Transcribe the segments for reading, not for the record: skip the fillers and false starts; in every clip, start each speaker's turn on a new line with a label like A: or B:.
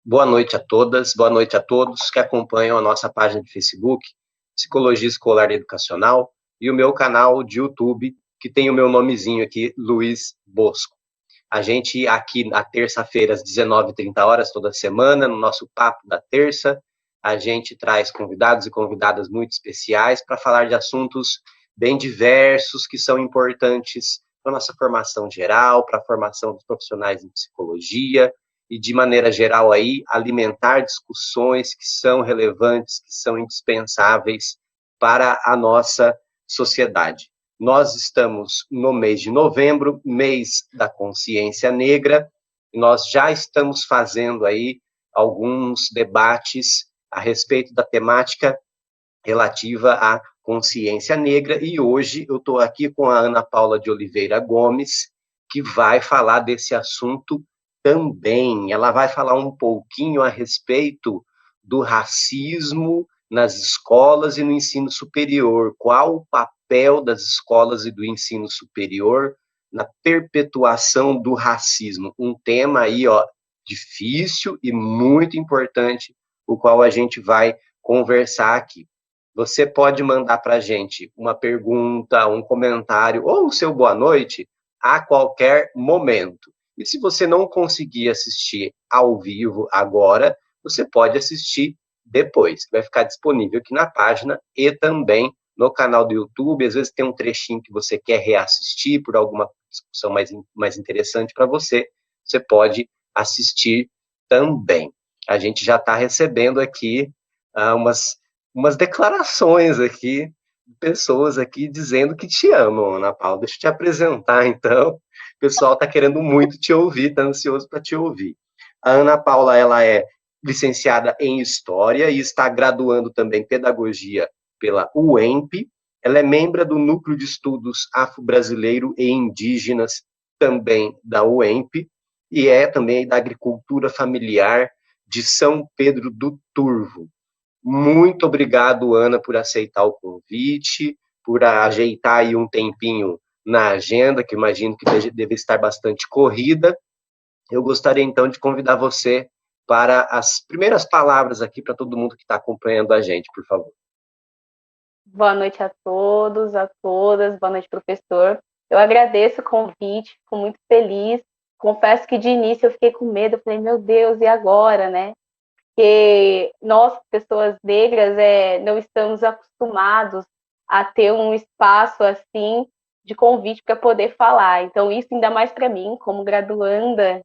A: Boa noite a todas, boa noite a todos que acompanham a nossa página de Facebook, Psicologia Escolar e Educacional, e o meu canal de YouTube, que tem o meu nomezinho aqui, Luiz Bosco. A gente aqui na terça-feira, às 19h30, toda semana, no nosso Papo da Terça, a gente traz convidados e convidadas muito especiais para falar de assuntos bem diversos, que são importantes para a nossa formação geral, para a formação dos profissionais em psicologia, e, de maneira geral, aí, alimentar discussões que são relevantes, que são indispensáveis para a nossa sociedade. Nós estamos no mês de novembro, mês da consciência negra, e nós já estamos fazendo aí alguns debates a respeito da temática relativa à consciência negra, e hoje eu estou aqui com a Ana Paula de Oliveira Gomes, que vai falar desse assunto também. Ela vai falar um pouquinho a respeito do racismo nas escolas e no ensino superior. Qual o papel das escolas e do ensino superior na perpetuação do racismo? Um tema aí, ó, difícil e muito importante, o qual a gente vai conversar aqui. Você pode mandar para a gente uma pergunta, um comentário ou o seu boa noite a qualquer momento. E se você não conseguir assistir ao vivo agora, você pode assistir depois, que vai ficar disponível aqui na página e também no canal do YouTube. Às vezes tem um trechinho que você quer reassistir por alguma discussão mais interessante para você, você pode assistir também. A gente já está recebendo aqui umas declarações aqui, de pessoas aqui dizendo que te amam, Ana Paula. Deixa eu te apresentar, então. O pessoal está querendo muito te ouvir, está ansioso para te ouvir. A Ana Paula, ela é licenciada em História e está graduando também em Pedagogia pela UEMP. Ela é membro do Núcleo de Estudos Afro-Brasileiro e Indígenas, também da UEMP, e é também da Agricultura Familiar de São Pedro do Turvo. Muito obrigado, Ana, por aceitar o convite, por ajeitar aí um tempinho na agenda, que imagino que deve estar bastante corrida. Eu gostaria, então, de convidar você para as primeiras palavras aqui para todo mundo que está acompanhando a gente, por favor.
B: Boa noite a todos, a todas. Boa noite, professor. Eu agradeço o convite, fico muito feliz. Confesso que de início eu fiquei com medo, eu falei, meu Deus, e agora, né? Porque nós, pessoas negras, não estamos acostumados a ter um espaço assim de convite para poder falar. Então, isso ainda mais para mim, como graduada,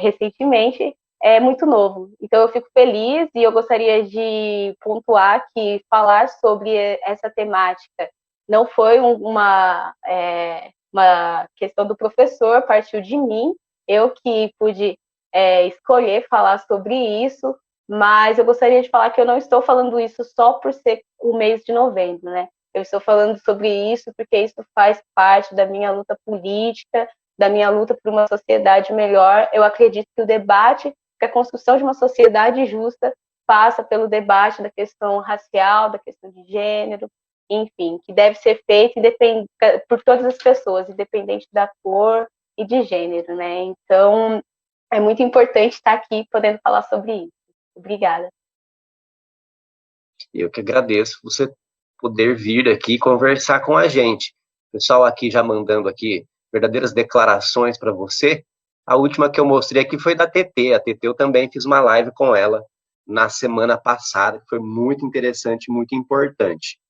B: recentemente, é muito novo. Então, eu fico feliz e eu gostaria de pontuar que falar sobre essa temática não foi uma questão do professor, partiu de mim, eu que pude escolher falar sobre isso, mas eu gostaria de falar que eu não estou falando isso só por ser o mês de novembro, né? Eu estou falando sobre isso porque isso faz parte da minha luta política, da minha luta por uma sociedade melhor. Eu acredito que o debate, que a construção de uma sociedade justa passa pelo debate da questão racial, da questão de gênero, enfim, que deve ser feito por todas as pessoas, independente da cor e de gênero, né? Então, é muito importante estar aqui podendo falar sobre isso. Obrigada.
A: Eu que agradeço você poder vir aqui conversar com a gente. O pessoal aqui já mandando aqui verdadeiras declarações para você. A última que eu mostrei aqui foi da TT. A TT eu também fiz uma live com ela na semana passada, que foi muito interessante, muito importante.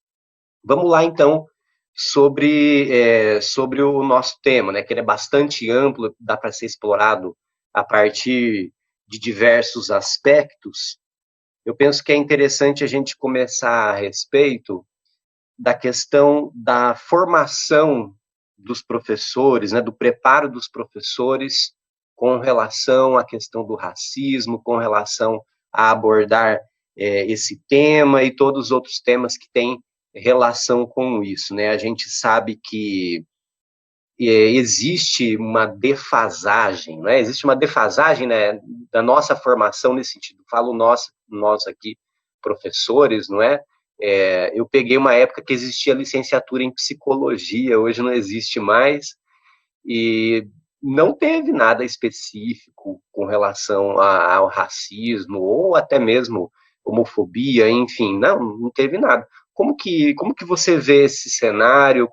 A: Vamos lá, então, sobre o nosso tema, né, que ele é bastante amplo, dá para ser explorado a partir de diversos aspectos. Eu penso que é interessante a gente começar a respeito da questão da formação dos professores, né, do preparo dos professores com relação à questão do racismo, com relação a abordar esse tema e todos os outros temas que têm relação com isso, né? A gente sabe que existe uma defasagem, né? Existe uma defasagem, né, da nossa formação nesse sentido. Falo nós aqui, professores, não é? Eu peguei uma época que existia licenciatura em psicologia, hoje não existe mais, e não teve nada específico com relação ao racismo ou até mesmo homofobia, enfim, não teve nada. Como que você vê esse cenário?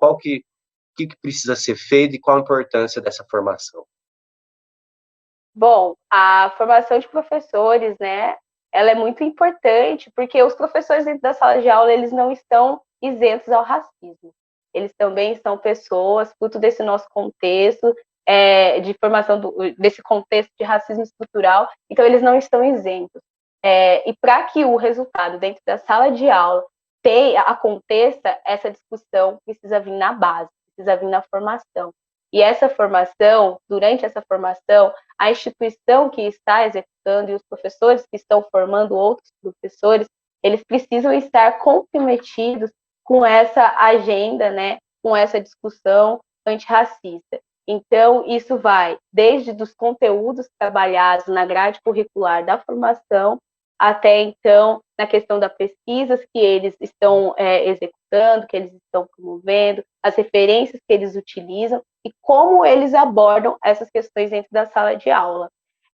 A: Que precisa ser feito e qual a importância dessa formação?
B: Bom, a formação de professores, né, ela é muito importante, porque os professores dentro da sala de aula, eles não estão isentos ao racismo. Eles também são pessoas, fruto desse nosso contexto, de formação desse contexto de racismo estrutural, então eles não estão isentos. E para que o resultado dentro da sala de aula aconteça, essa discussão precisa vir na base, precisa vir na formação. E essa formação, durante essa formação, a instituição que está executando e os professores que estão formando outros professores, eles precisam estar comprometidos com essa agenda, né, com essa discussão antirracista. Então, isso vai desde os conteúdos trabalhados na grade curricular da formação, até então na questão das pesquisas que eles estão executando, que eles estão promovendo, as referências que eles utilizam e como eles abordam essas questões dentro da sala de aula.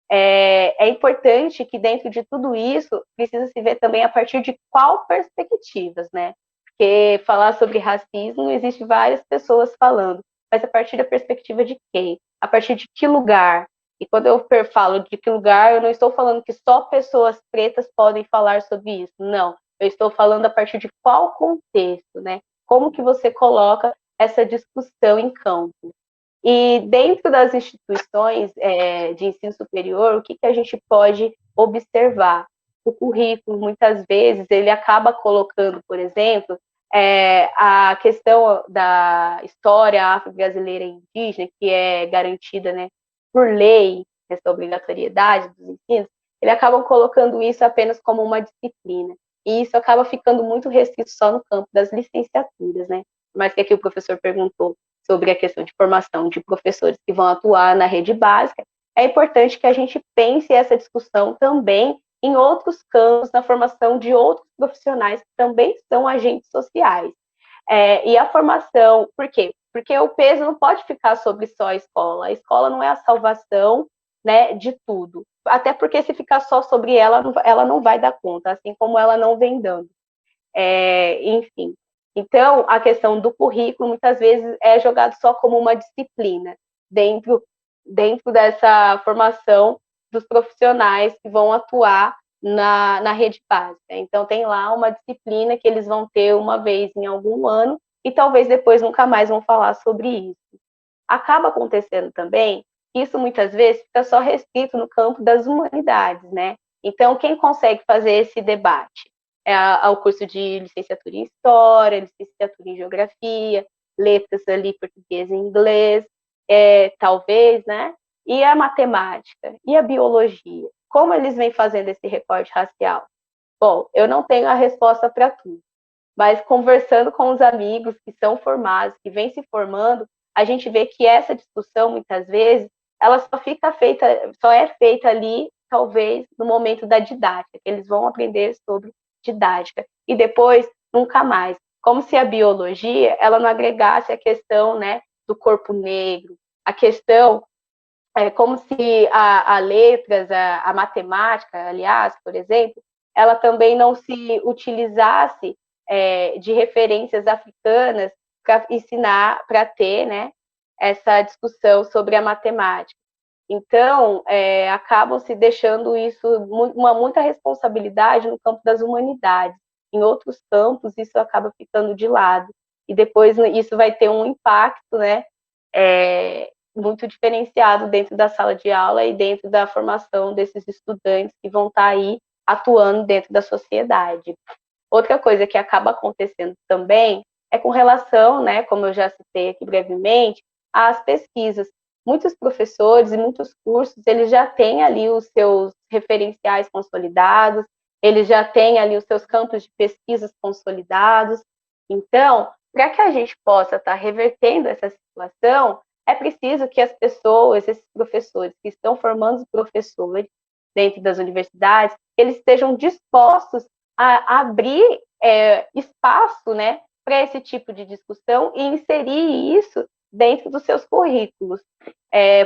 B: É importante que dentro de tudo isso precisa se ver também a partir de qual perspectivas, né? Porque falar sobre racismo, existe várias pessoas falando, mas a partir da perspectiva de quem? A partir de que lugar? E quando eu falo de que lugar, eu não estou falando que só pessoas pretas podem falar sobre isso, não. Eu estou falando a partir de qual contexto, né? Como que você coloca essa discussão em campo? E dentro das instituições de ensino superior, o que a gente pode observar? O currículo, muitas vezes, ele acaba colocando, por exemplo, a questão da história afro-brasileira e indígena, que é garantida, né, por lei, essa obrigatoriedade dos ensinos, ele acaba colocando isso apenas como uma disciplina. E isso acaba ficando muito restrito só no campo das licenciaturas, né? Mas que aqui o professor perguntou sobre a questão de formação de professores que vão atuar na rede básica, é importante que a gente pense essa discussão também em outros campos, na formação de outros profissionais que também são agentes sociais. E a formação, por quê? Porque o peso não pode ficar sobre só a escola não é a salvação, né, de tudo, até porque se ficar só sobre ela não vai dar conta, assim como ela não vem dando. Enfim, então, a questão do currículo, muitas vezes, é jogado só como uma disciplina dentro dessa formação dos profissionais que vão atuar na rede básica. Então, tem lá uma disciplina que eles vão ter uma vez em algum ano e talvez depois nunca mais vão falar sobre isso. Acaba acontecendo também, isso muitas vezes fica só restrito no campo das humanidades, né? Então, quem consegue fazer esse debate? Ao curso de licenciatura em História, licenciatura em Geografia, letras ali, português e inglês, talvez, né? E a matemática, e a biologia. Como eles vêm fazendo esse recorte racial? Bom, eu não tenho a resposta para tudo, mas conversando com os amigos que são formados, que vêm se formando, a gente vê que essa discussão, muitas vezes, ela só é feita ali, talvez, no momento da didática, que eles vão aprender sobre didática, e depois, nunca mais. Como se a biologia, ela não agregasse a questão, né, do corpo negro, a questão, como se a letras, a matemática, aliás, por exemplo, ela também não se utilizasse de referências africanas para ensinar, para ter, né, essa discussão sobre a matemática. Então, acabam se deixando isso, muita responsabilidade no campo das humanidades. Em outros campos, isso acaba ficando de lado. E depois isso vai ter um impacto, né, muito diferenciado dentro da sala de aula e dentro da formação desses estudantes que vão estar aí atuando dentro da sociedade. Outra coisa que acaba acontecendo também é com relação, né, como eu já citei aqui brevemente, às pesquisas. Muitos professores e muitos cursos, eles já têm ali os seus referenciais consolidados, eles já têm ali os seus campos de pesquisas consolidados. Então, para que a gente possa estar revertendo essa situação, é preciso que as pessoas, esses professores que estão formando professores dentro das universidades, eles estejam dispostos a abrir espaço, né, para esse tipo de discussão e inserir isso dentro dos seus currículos.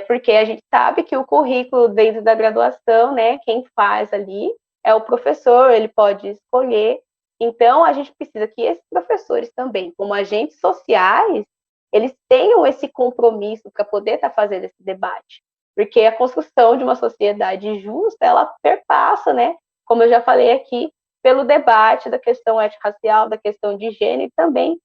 B: porque a gente sabe que o currículo dentro da graduação, né, quem faz ali é o professor, ele pode escolher. Então, a gente precisa que esses professores também, como agentes sociais, eles tenham esse compromisso para poder estar fazendo esse debate. Porque a construção de uma sociedade justa, ela perpassa, né, como eu já falei aqui, pelo debate da questão étnico-racial, da questão de gênero, e também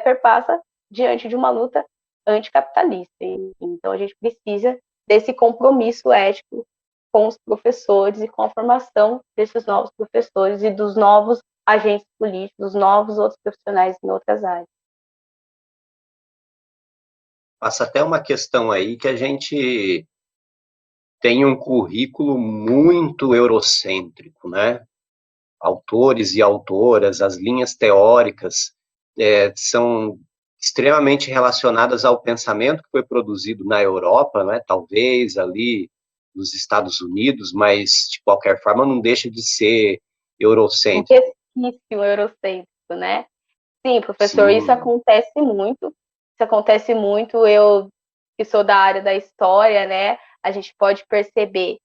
B: perpassa diante de uma luta anticapitalista. Então, a gente precisa desse compromisso ético com os professores e com a formação desses novos professores e dos novos agentes políticos, dos novos outros profissionais em outras áreas.
A: Passa até uma questão aí que a gente tem um currículo muito eurocêntrico, né? Autores e autoras, as linhas teóricas são extremamente relacionadas ao pensamento que foi produzido na Europa, né? Talvez ali nos Estados Unidos, mas de qualquer forma não deixa de ser eurocêntrico.
B: Um resquício eurocêntrico, né? Sim, professor,
A: Sim.
B: Isso acontece muito. Isso acontece muito. Eu, que sou da área da história, né? A gente pode perceber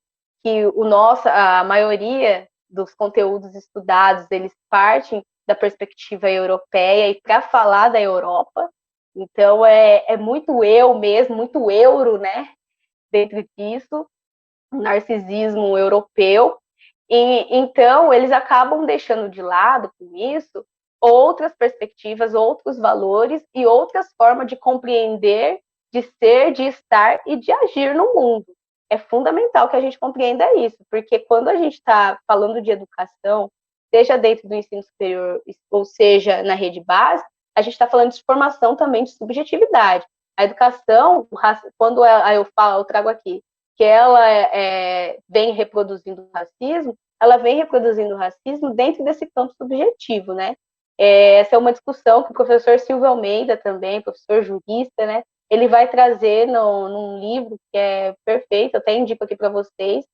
B: que a maioria dos conteúdos estudados, eles partem da perspectiva europeia e para falar da Europa. Então, é muito eu mesmo, muito euro, né? Dentro disso, um narcisismo europeu. E, então, eles acabam deixando de lado, com isso, outras perspectivas, outros valores e outras formas de compreender, de ser, de estar e de agir no mundo. É fundamental que a gente compreenda isso, porque quando a gente está falando de educação, seja dentro do ensino superior, ou seja na rede básica, a gente está falando de formação também de subjetividade. A educação, quando eu trago aqui, que ela vem reproduzindo o racismo, ela vem reproduzindo o racismo dentro desse campo subjetivo, né? Essa é uma discussão que o professor Silvio Almeida também, professor jurista, né? Ele vai trazer num livro que é perfeito, até indico aqui para vocês,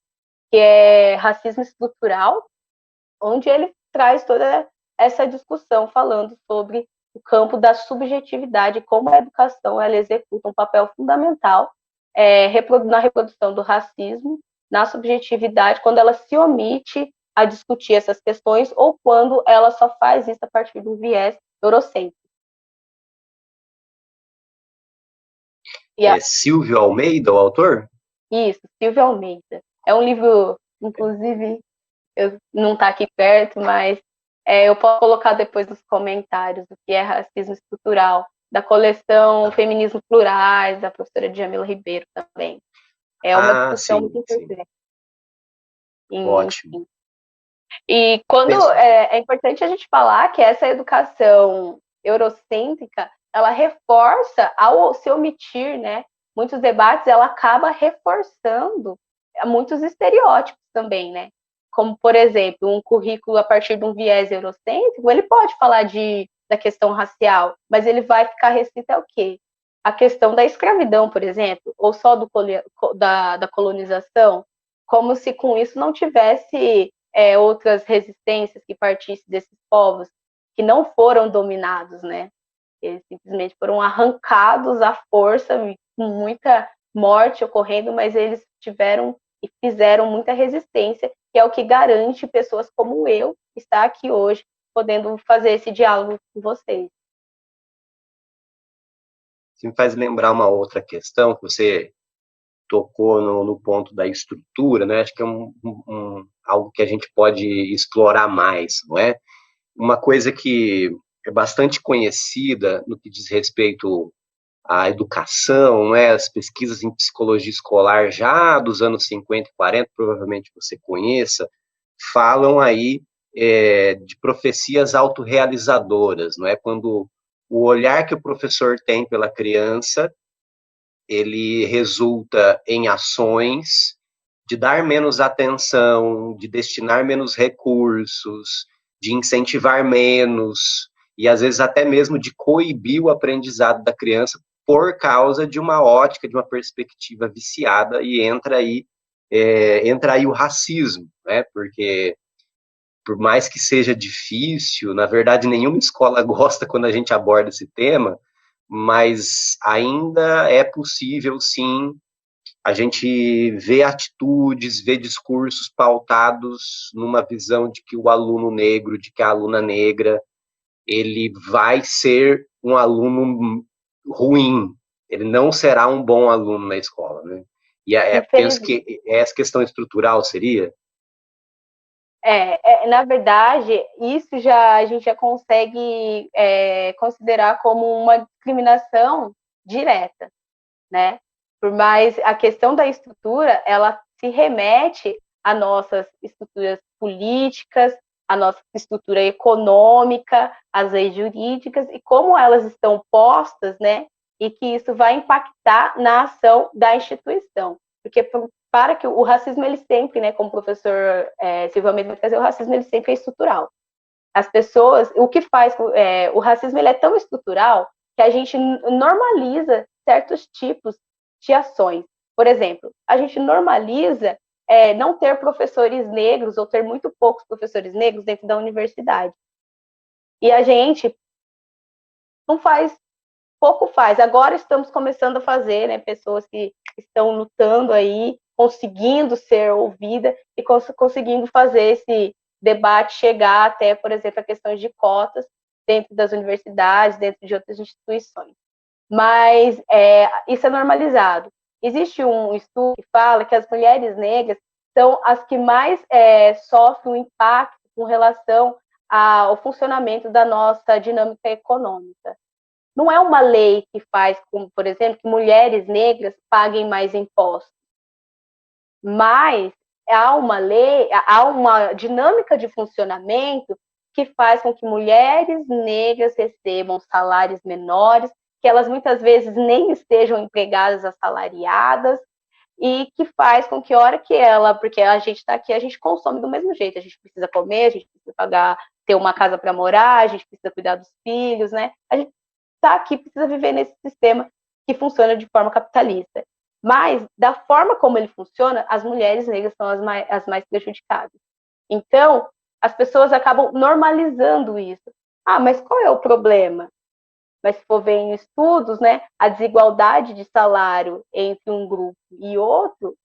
B: que é Racismo Estrutural, onde ele traz toda essa discussão falando sobre o campo da subjetividade, como a educação ela executa um papel fundamental na reprodução do racismo, na subjetividade, quando ela se omite a discutir essas questões ou quando ela só faz isso a partir do viés eurocêntrico.
A: Silvio Almeida, o autor?
B: Isso, Silvio Almeida. É um livro, inclusive, não está aqui perto, mas eu posso colocar depois nos comentários o que é racismo estrutural, da coleção Feminismo Plurais, da professora Djamila Ribeiro também. É uma discussão muito importante.
A: Ótimo.
B: E quando é importante a gente falar que essa educação eurocêntrica, ela reforça, ao se omitir, né, muitos debates, ela acaba reforçando muitos estereótipos também, né? Como, por exemplo, um currículo a partir de um viés eurocêntrico, ele pode falar da questão racial, mas ele vai ficar restrito ao quê? A questão da escravidão, por exemplo, ou só da colonização, como se com isso não tivesse outras resistências que partissem desses povos que não foram dominados, né? Eles simplesmente foram arrancados à força, com muita morte ocorrendo, mas eles tiveram e fizeram muita resistência, que é o que garante pessoas como eu estar aqui hoje, podendo fazer esse diálogo com vocês.
A: Isso me faz lembrar uma outra questão que você tocou no ponto da estrutura, né? Acho que é algo que a gente pode explorar mais, não é? Uma coisa que é bastante conhecida no que diz respeito à educação, né? As pesquisas em psicologia escolar já dos anos 50 e 40, provavelmente você conheça, falam aí de profecias autorrealizadoras, não é? Quando o olhar que o professor tem pela criança ele resulta em ações de dar menos atenção, de destinar menos recursos, de incentivar menos, e às vezes até mesmo de coibir o aprendizado da criança por causa de uma ótica, de uma perspectiva viciada, e entra aí o racismo, né? Porque por mais que seja difícil, na verdade nenhuma escola gosta quando a gente aborda esse tema, mas ainda é possível, sim, a gente ver atitudes, ver discursos pautados numa visão de que o aluno negro, de que a aluna negra, ele vai ser um aluno ruim, ele não será um bom aluno na escola, né? E penso que essa questão estrutural seria?
B: Na verdade, isso a gente já consegue considerar como uma discriminação direta, né? Por mais a questão da estrutura, ela se remete a nossas estruturas políticas, a nossa estrutura econômica, as leis jurídicas e como elas estão postas, né? E que isso vai impactar na ação da instituição. Porque para que o racismo, ele sempre, né, como o professor Silvio Almeida vai trazer, o racismo, ele sempre é estrutural. As pessoas, o que faz, o racismo, ele é tão estrutural que a gente normaliza certos tipos de ações. Por exemplo, a gente normaliza não ter professores negros ou ter muito poucos professores negros dentro da universidade. E a gente não faz, pouco faz. Agora estamos começando a fazer, né, pessoas que estão lutando aí, conseguindo ser ouvida e conseguindo fazer esse debate chegar até, por exemplo, a questões de cotas dentro das universidades, dentro de outras instituições. Mas isso é normalizado. Existe um estudo que fala que as mulheres negras são as que mais sofrem o impacto com relação ao funcionamento da nossa dinâmica econômica. Não é uma lei que faz, como, por exemplo, que mulheres negras paguem mais impostos, mas há uma lei, há uma dinâmica de funcionamento que faz com que mulheres negras recebam salários menores, que elas muitas vezes nem estejam empregadas assalariadas, e que faz com que a hora que porque a gente está aqui, a gente consome do mesmo jeito, a gente precisa comer, a gente precisa pagar, ter uma casa para morar, a gente precisa cuidar dos filhos, né? A gente está aqui, precisa viver nesse sistema que funciona de forma capitalista. Mas, da forma como ele funciona, as mulheres negras são as mais prejudicadas. Então, as pessoas acabam normalizando isso. Ah, mas qual é o problema? Mas se for ver em estudos, né, a desigualdade de salário entre um grupo e outro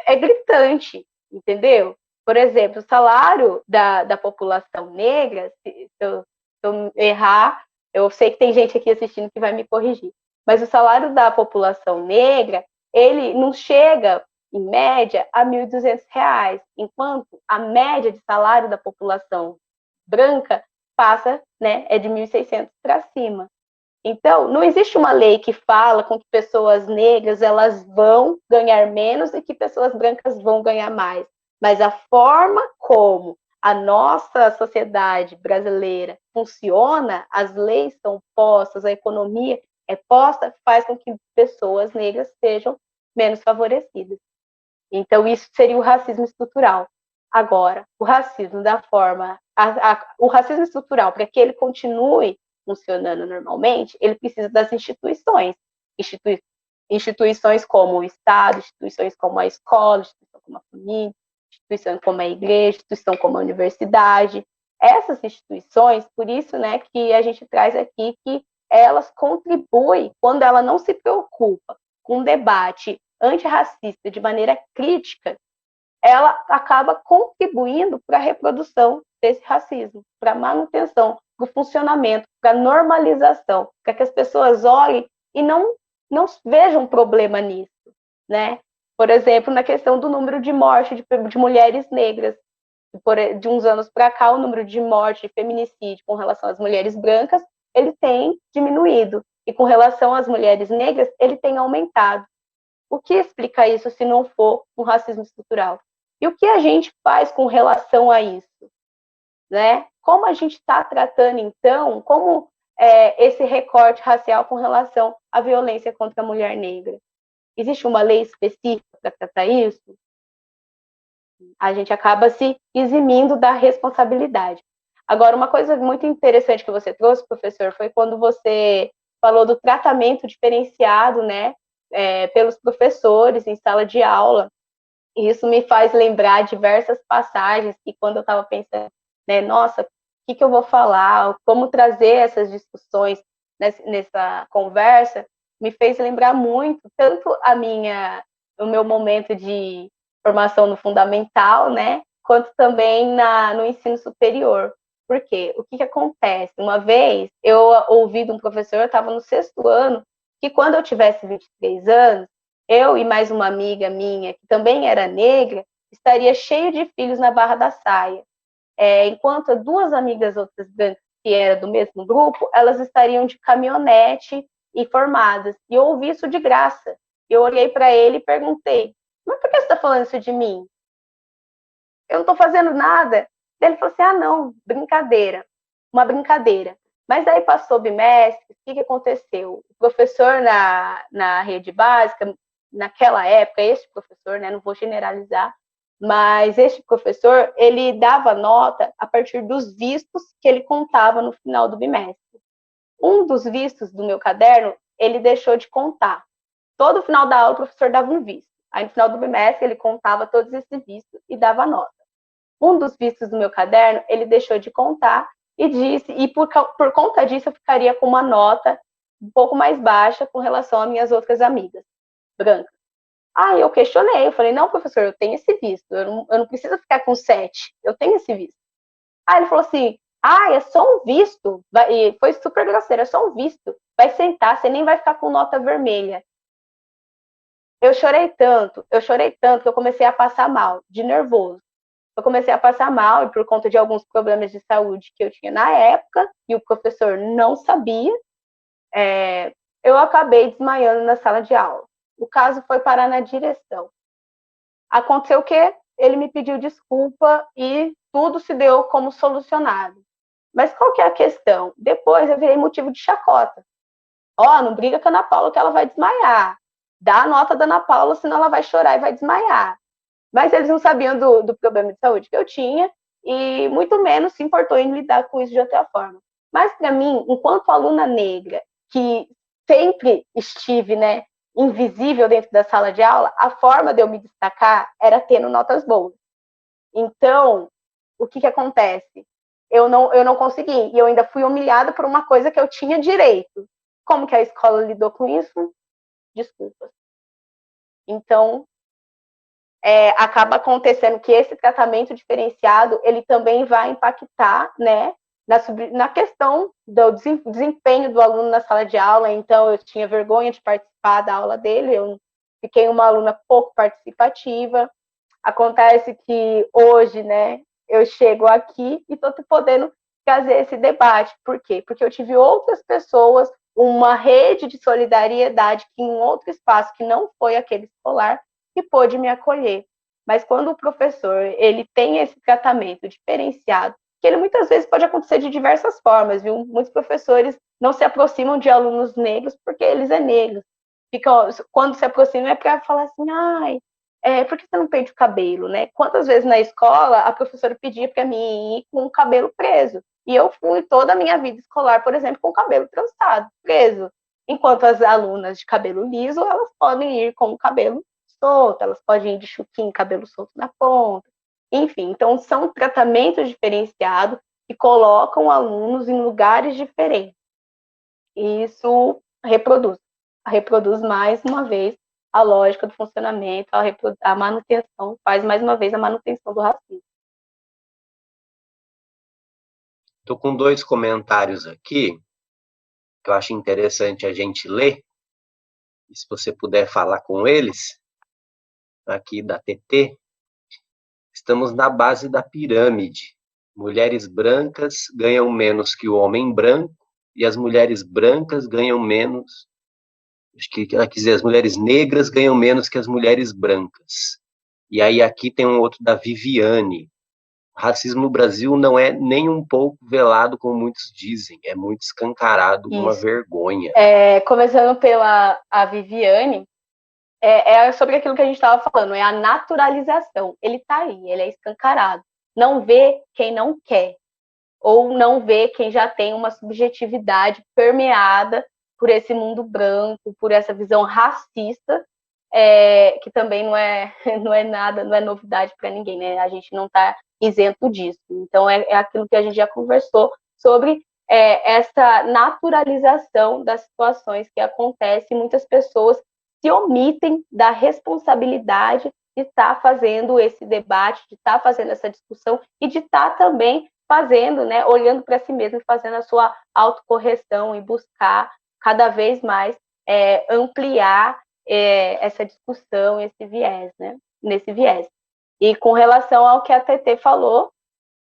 B: é gritante, entendeu? Por exemplo, o salário da população negra, se eu errar, eu sei que tem gente aqui assistindo que vai me corrigir, mas o salário da população negra, ele não chega, em média, a R$ 1.200, enquanto a média de salário da população branca passa, né, é de 1.600 para cima. Então, não existe uma lei que fala com que pessoas negras elas vão ganhar menos e que pessoas brancas vão ganhar mais. Mas a forma como a nossa sociedade brasileira funciona, as leis são postas, a economia é posta, faz com que pessoas negras sejam menos favorecidas. Então, isso seria o racismo estrutural. Agora, o racismo da forma... o racismo estrutural, para que ele continue funcionando normalmente, ele precisa das instituições. Instituições como o Estado, instituições como a escola, instituição como a família, instituição como a igreja, instituição como a universidade. Essas instituições, por isso, né, que a gente traz aqui que elas contribuem, quando ela não se preocupa com um debate antirracista de maneira crítica, ela acaba contribuindo para a reprodução desse racismo, para a manutenção, para o funcionamento, para a normalização, para que as pessoas olhem e não vejam problema nisso, né? Por exemplo, na questão do número de mortes de mulheres negras, de uns anos para cá, o número de morte, de feminicídio com relação às mulheres brancas, ele tem diminuído, e com relação às mulheres negras, ele tem aumentado. O que explica isso se não for um racismo estrutural? E o que a gente faz com relação a isso? Né? Como a gente está tratando, então, como esse recorte racial com relação à violência contra a mulher negra? Existe uma lei específica para tratar isso? A gente acaba se eximindo da responsabilidade. Agora, uma coisa muito interessante que você trouxe, professor, foi quando você falou do tratamento diferenciado, né, pelos professores em sala de aula. E isso me faz lembrar diversas passagens que quando eu estava pensando, né, nossa, o que eu vou falar, como trazer essas discussões nessa conversa me fez lembrar muito, tanto o meu momento de formação no fundamental, né, quanto também no ensino superior. Por quê? O que acontece? Uma vez eu ouvi de um professor, eu estava no 6º ano, que quando eu tivesse 23 anos, eu e mais uma amiga minha, que também era negra, estaria cheio de filhos na Barra da Saia. Enquanto 2 amigas outras brancas, que eram do mesmo grupo, elas estariam de caminhonete e formadas. E eu ouvi isso de graça. Eu olhei para ele e perguntei, mas por que você está falando isso de mim? Eu não estou fazendo nada. Ele falou assim, não, brincadeira. Uma brincadeira. Mas aí passou o bimestre, o que aconteceu? O professor na rede básica, naquela época, este professor, né, não vou generalizar, mas este professor, ele dava nota a partir dos vistos que ele contava no final do bimestre. Um dos vistos do meu caderno, ele deixou de contar. Todo final da aula, o professor dava um visto. Aí, no final do bimestre, ele contava todos esses vistos e dava nota. Um dos vistos do meu caderno, ele deixou de contar e disse, e por conta disso, eu ficaria com uma nota um pouco mais baixa com relação às minhas outras amigas brancas. Aí eu questionei, eu falei, não, professor, eu tenho esse visto, eu não preciso ficar com 7, eu tenho esse visto. Aí ele falou assim, é só um visto, e foi super grosseiro, é só um visto, vai sentar, você nem vai ficar com nota vermelha. Eu chorei tanto que eu comecei a passar mal, de nervoso. Eu comecei a passar mal, e por conta de alguns problemas de saúde que eu tinha na época, e o professor não sabia, eu acabei desmaiando na sala de aula. O caso foi parar na direção. Aconteceu o quê? Ele me pediu desculpa e tudo se deu como solucionado. Mas qual que é a questão? Depois eu virei motivo de chacota. Não briga com a Ana Paula que ela vai desmaiar. Dá a nota da Ana Paula, senão ela vai chorar e vai desmaiar. Mas eles não sabiam do problema de saúde que eu tinha e muito menos se importou em lidar com isso de outra forma. Mas para mim, enquanto aluna negra, que sempre estive, né, invisível dentro da sala de aula, a forma de eu me destacar era tendo notas boas. Então, o que acontece? Eu não consegui, e eu ainda fui humilhada por uma coisa que eu tinha direito. Como que a escola lidou com isso? Desculpas. Então, acaba acontecendo que esse tratamento diferenciado, ele também vai impactar, né, na questão do desempenho do aluno na sala de aula. Então, eu tinha vergonha de participar da aula dele, eu fiquei uma aluna pouco participativa. Acontece que hoje, né, eu chego aqui e estou podendo trazer esse debate. Por quê? Porque eu tive outras pessoas, uma rede de solidariedade que em outro espaço que não foi aquele escolar, que pôde me acolher. Mas quando o professor, ele tem esse tratamento diferenciado, que ele muitas vezes pode acontecer de diversas formas, viu? Muitos professores não se aproximam de alunos negros porque eles é negros. Quando se aproximam é para falar assim, por que você não perde o cabelo, né? Quantas vezes na escola a professora pedia para mim ir com o cabelo preso? E eu fui toda a minha vida escolar, por exemplo, com o cabelo trançado, preso. Enquanto as alunas de cabelo liso, elas podem ir com o cabelo solto, elas podem ir de chuquinho, cabelo solto na ponta. Enfim, então são tratamentos diferenciados que colocam alunos em lugares diferentes. E isso reproduz mais uma vez a lógica do funcionamento, a manutenção, faz mais uma vez a manutenção do racismo.
A: Estou com 2 comentários aqui, que eu acho interessante a gente ler, e se você puder falar com eles, aqui da TT. Estamos na base da pirâmide. Mulheres brancas ganham menos que o homem branco, e as mulheres brancas ganham menos, acho que ela quis dizer, as mulheres negras ganham menos que as mulheres brancas. E aí aqui tem um outro da Viviane. O racismo no Brasil não é nem um pouco velado, como muitos dizem, é muito escancarado, uma vergonha.
B: Começando pela a Viviane, sobre aquilo que a gente estava falando, é a naturalização. Ele está aí, ele é escancarado. Não vê quem não quer, ou não vê quem já tem uma subjetividade permeada por esse mundo branco, por essa visão racista, que também não é nada, não é novidade para ninguém, né? A gente não está isento disso. Então, é aquilo que a gente já conversou sobre essa naturalização das situações que acontecem, muitas pessoas se omitem da responsabilidade de estar fazendo esse debate, de estar fazendo essa discussão e de estar também fazendo, né, olhando para si mesmo e fazendo a sua autocorreção e buscar cada vez mais ampliar essa discussão, esse viés, né, nesse viés. E com relação ao que a TT falou,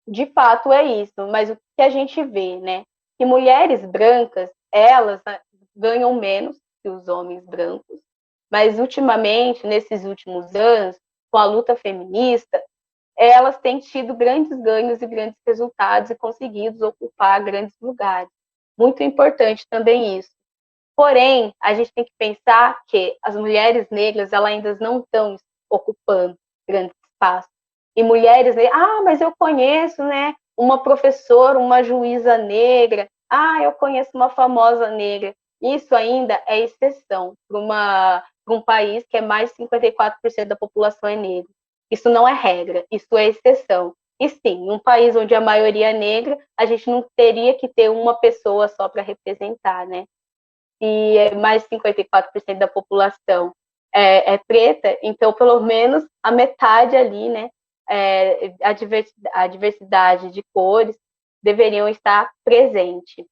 B: de fato é isso, mas o que a gente vê, né, que mulheres brancas, elas ganham menos que os homens brancos, mas ultimamente, nesses últimos anos, com a luta feminista, elas têm tido grandes ganhos e grandes resultados e conseguido ocupar grandes lugares. Muito importante também isso. Porém, a gente tem que pensar que as mulheres negras, elas ainda não estão ocupando grandes espaços. E mulheres, mas eu conheço, né, uma professora, uma juíza negra, eu conheço uma famosa negra. Isso ainda é exceção para um país que é mais de 54% da população é negra. Isso não é regra, isso é exceção. E sim, em um país onde a maioria é negra, a gente não teria que ter uma pessoa só para representar, né? E mais de 54% da população é preta, então pelo menos a metade ali, né? A diversidade de cores deveriam estar presente.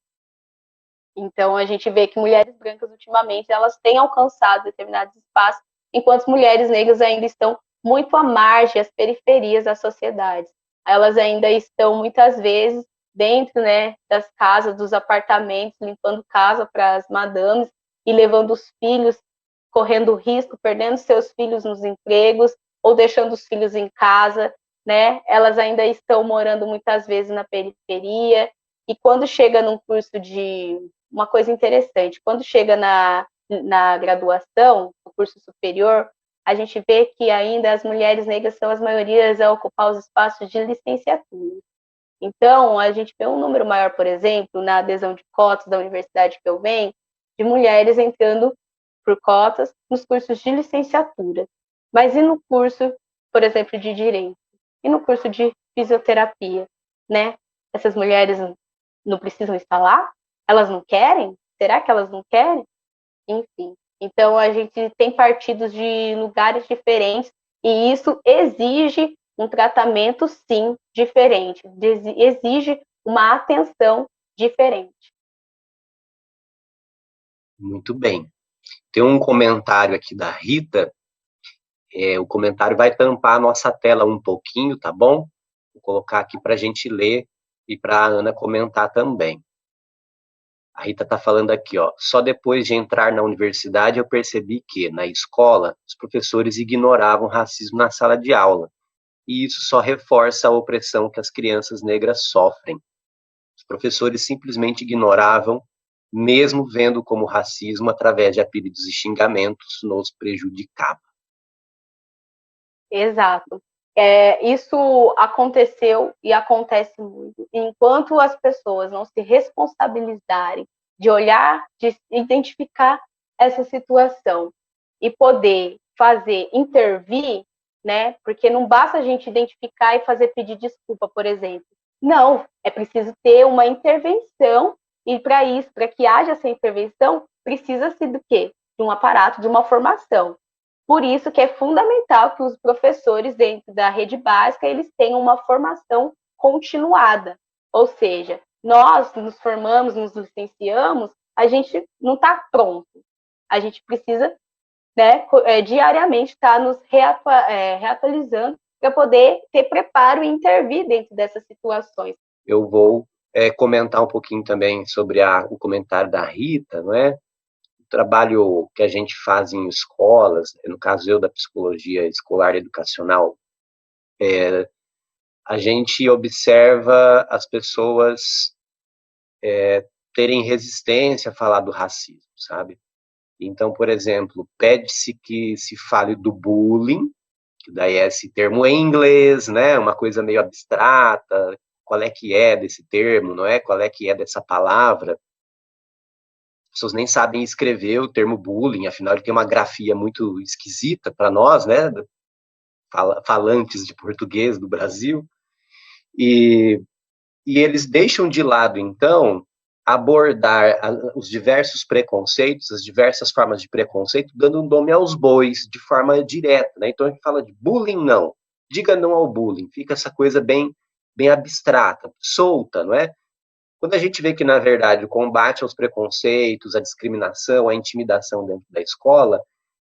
B: Então a gente vê que mulheres brancas ultimamente elas têm alcançado determinados espaços, enquanto mulheres negras ainda estão muito à margem, às periferias da sociedade. Elas ainda estão muitas vezes dentro, né, das casas, dos apartamentos, limpando casa para as madames e levando os filhos, correndo risco, perdendo seus filhos nos empregos ou deixando os filhos em casa, né? Elas ainda estão morando muitas vezes na periferia e quando chega num curso de uma coisa interessante, quando chega na graduação, no curso superior, a gente vê que ainda as mulheres negras são as maiorias a ocupar os espaços de licenciatura. Então, a gente vê um número maior, por exemplo, na adesão de cotas da universidade que eu venho, de mulheres entrando por cotas nos cursos de licenciatura. Mas e no curso, por exemplo, de direito? E no curso de fisioterapia, né? Essas mulheres não precisam estar lá? Elas não querem? Será que elas não querem? Enfim. Então, a gente tem partidos de lugares diferentes e isso exige um tratamento, sim, diferente. Exige uma atenção diferente.
A: Muito bem. Tem um comentário aqui da Rita. O comentário vai tampar a nossa tela um pouquinho, tá bom? Vou colocar aqui para a gente ler e para a Ana comentar também. A Rita está falando aqui, ó. Só depois de entrar na universidade eu percebi que, na escola, os professores ignoravam o racismo na sala de aula. E isso só reforça a opressão que as crianças negras sofrem. Os professores simplesmente ignoravam, mesmo vendo como racismo, através de apelidos e xingamentos, nos prejudicava.
B: Exato. Isso aconteceu e acontece muito. Enquanto as pessoas não se responsabilizarem de olhar, de identificar essa situação e poder fazer, intervir, né? Porque não basta a gente identificar e fazer pedir desculpa, por exemplo. Não, é preciso ter uma intervenção e para isso, para que haja essa intervenção, precisa-se do quê? De um aparato, de uma formação. Por isso que é fundamental que os professores dentro da rede básica, eles tenham uma formação continuada. Ou seja, nós nos formamos, nos licenciamos, a gente não está pronto. A gente precisa, né, diariamente estar nos reatualizando para poder ter preparo e intervir dentro dessas situações.
A: Eu vou comentar um pouquinho também sobre o comentário da Rita, não é? Trabalho que a gente faz em escolas, no caso eu da psicologia escolar e educacional, a gente observa as pessoas terem resistência a falar do racismo, sabe? Então, por exemplo, pede-se que se fale do bullying, que daí é esse termo em inglês, né? Uma coisa meio abstrata, qual é que é desse termo, não é? Qual é que é dessa palavra? As pessoas nem sabem escrever o termo bullying, afinal ele tem uma grafia muito esquisita para nós, né, falantes de português do Brasil, e eles deixam de lado, então, abordar os diversos preconceitos, as diversas formas de preconceito, dando um nome aos bois, de forma direta, né? Então, a gente fala de bullying, não. Diga não ao bullying. Fica essa coisa bem abstrata, solta, não é? Quando a gente vê que, na verdade, o combate aos preconceitos, a discriminação, a intimidação dentro da escola,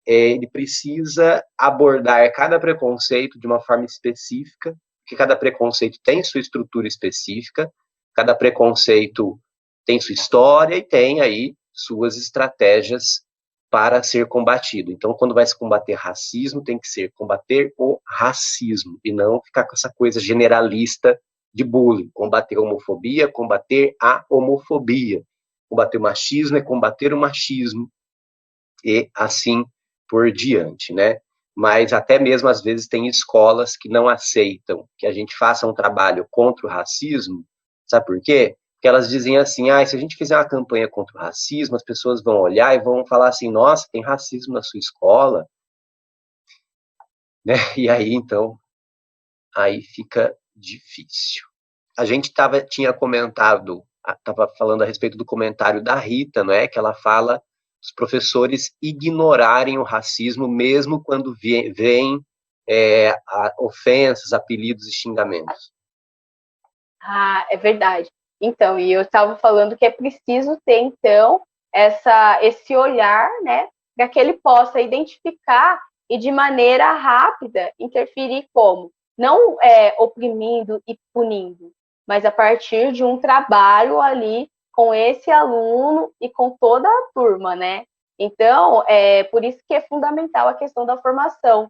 A: ele precisa abordar cada preconceito de uma forma específica, porque cada preconceito tem sua estrutura específica, cada preconceito tem sua história e tem aí suas estratégias para ser combatido. Então, quando vai se combater racismo, tem que ser combater o racismo e não ficar com essa coisa generalista de bullying. Combater a homofobia, combater a homofobia. Combater o machismo é combater o machismo e assim por diante, né? Mas até mesmo às vezes tem escolas que não aceitam que a gente faça um trabalho contra o racismo. Sabe por quê? Porque elas dizem assim, se a gente fizer uma campanha contra o racismo, as pessoas vão olhar e vão falar assim, nossa, tem racismo na sua escola, né? E aí, então, aí fica difícil. A gente tinha comentado, estava falando a respeito do comentário da Rita, não é? Que ela fala os professores ignorarem o racismo mesmo quando vêm ofensas, apelidos e xingamentos.
B: É verdade. Então, e eu estava falando que é preciso ter, então, esse olhar, né, para que ele possa identificar e, de maneira rápida, interferir como? Não oprimindo e punindo, mas a partir de um trabalho ali com esse aluno e com toda a turma, né? Então, por isso que é fundamental a questão da formação,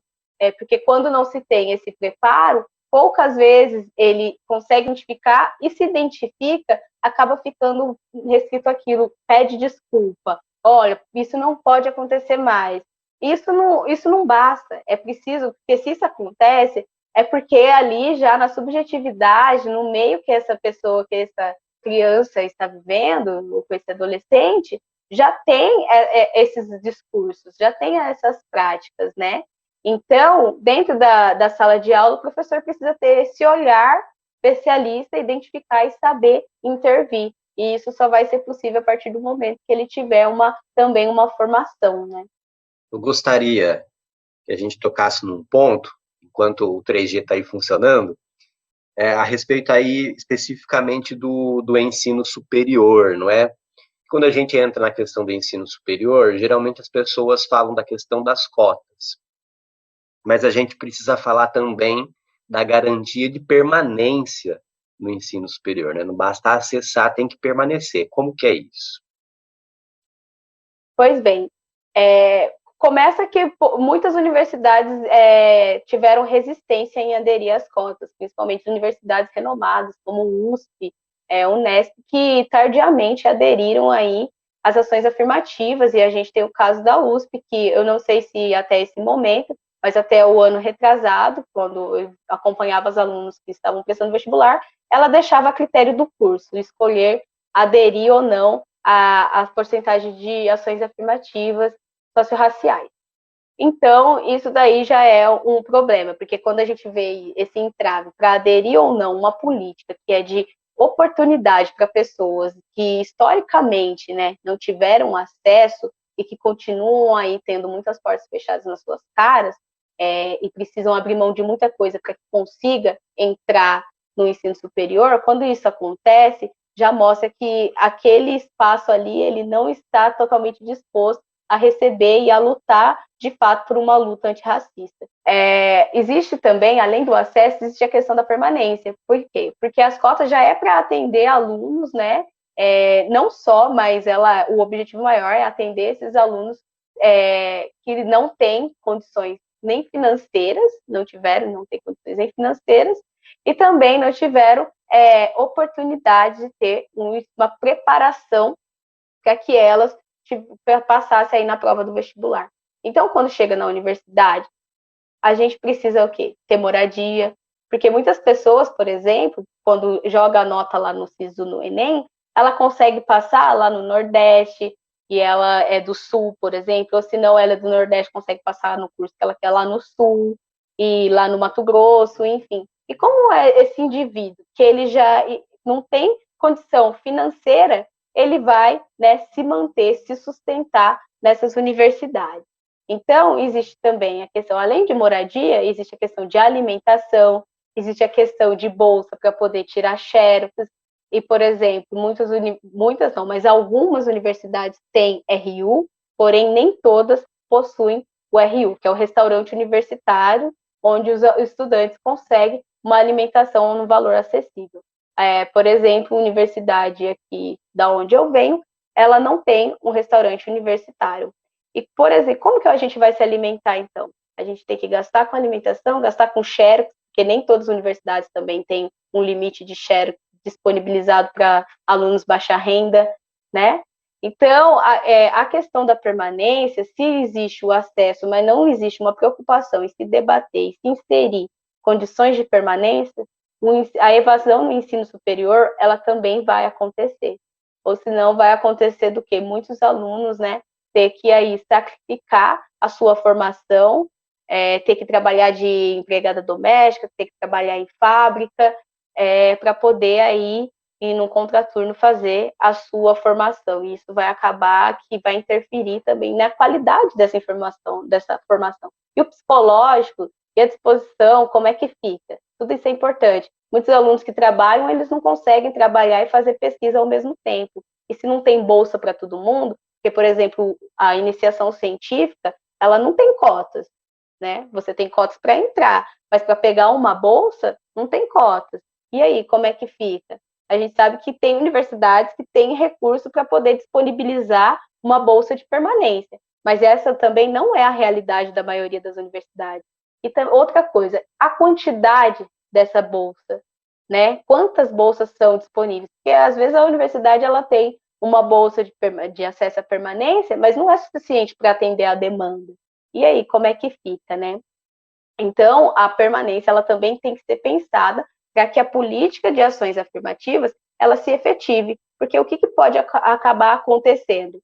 B: porque quando não se tem esse preparo, poucas vezes ele consegue identificar e se identifica, acaba ficando restrito aquilo, pede desculpa. Olha, isso não pode acontecer mais. Isso não basta, é preciso, porque se isso acontece, é porque ali já na subjetividade, no meio que essa pessoa, que essa criança está vivendo, ou com esse adolescente, já tem esses discursos, já tem essas práticas, né? Então, dentro da sala de aula, o professor precisa ter esse olhar especialista, identificar e saber intervir. E isso só vai ser possível a partir do momento que ele tiver também uma formação, né?
A: Eu gostaria que a gente tocasse num ponto, enquanto o 3G está aí funcionando, a respeito aí especificamente do ensino superior, não é? Quando a gente entra na questão do ensino superior, geralmente as pessoas falam da questão das cotas. Mas a gente precisa falar também da garantia de permanência no ensino superior, né? Não basta acessar, tem que permanecer. Como que é isso?
B: Pois bem, começa que muitas universidades tiveram resistência em aderir às cotas, principalmente universidades renomadas, como o USP, Unesp, que tardiamente aderiram aí às ações afirmativas, e a gente tem o caso da USP, que eu não sei se até esse momento, mas até o ano retrasado, quando eu acompanhava os alunos que estavam prestando vestibular, ela deixava a critério do curso escolher aderir ou não à porcentagem de ações afirmativas socio-raciais. Então, isso daí já é um problema, porque quando a gente vê esse entrave para aderir ou não uma política que é de oportunidade para pessoas que historicamente, né, não tiveram acesso e que continuam aí tendo muitas portas fechadas nas suas caras, e precisam abrir mão de muita coisa para que consiga entrar no ensino superior, quando isso acontece, já mostra que aquele espaço ali, ele não está totalmente disposto a receber e a lutar, de fato, por uma luta antirracista. Existe também, além do acesso, existe a questão da permanência. Por quê? Porque as cotas já é para atender alunos, né? Não só, mas o objetivo maior é atender esses alunos que não têm condições nem financeiras, não têm condições nem financeiras, e também não tiveram oportunidade de ter uma preparação para que elas passassem aí na prova do vestibular. Então, quando chega na universidade, a gente precisa o quê? Ter moradia, porque muitas pessoas, por exemplo, quando joga a nota lá no SISU, no Enem, ela consegue passar lá no Nordeste, e ela é do Sul, por exemplo, ou se não, ela é do Nordeste, consegue passar no curso que ela quer lá no Sul, e lá no Mato Grosso, enfim. E como é esse indivíduo, que ele já não tem condição financeira ele vai, né, se manter, se sustentar nessas universidades. Então, existe também a questão, além de moradia, existe a questão de alimentação, existe a questão de bolsa para poder tirar xerox, e, por exemplo, muitas não, mas algumas universidades têm RU, porém nem todas possuem o RU, que é o restaurante universitário, onde os estudantes conseguem uma alimentação no valor acessível. Por exemplo, a universidade aqui da onde eu venho, ela não tem um restaurante universitário. E, por exemplo, como que a gente vai se alimentar, então? A gente tem que gastar com alimentação, gastar com xerox, porque nem todas as universidades também têm um limite de xerox disponibilizado para alunos baixa renda, né? Então, a questão da permanência, se existe o acesso, mas não existe uma preocupação em se debater e se inserir condições de permanência, a evasão no ensino superior, ela também vai acontecer. Ou senão vai acontecer do que muitos alunos, né, ter que aí sacrificar a sua formação, ter que trabalhar de empregada doméstica, ter que trabalhar em fábrica, para poder aí ir no contraturno fazer a sua formação. E isso vai acabar que vai interferir também na qualidade dessa formação. E o psicológico e a disposição, como é que fica? Tudo isso é importante. Muitos alunos que trabalham, eles não conseguem trabalhar e fazer pesquisa ao mesmo tempo. E se não tem bolsa para todo mundo, porque, por exemplo, a iniciação científica, ela não tem cotas, né? Você tem cotas para entrar, mas para pegar uma bolsa, não tem cotas. E aí, como é que fica? A gente sabe que tem universidades que têm recurso para poder disponibilizar uma bolsa de permanência, mas essa também não é a realidade da maioria das universidades. E outra coisa, a quantidade dessa bolsa, né? Quantas bolsas são disponíveis? Porque às vezes a universidade ela tem uma bolsa de acesso à permanência, mas não é suficiente para atender a demanda. E aí, como é que fica, né? Então, a permanência ela também tem que ser pensada para que a política de ações afirmativas ela se efetive, porque o que pode acabar acontecendo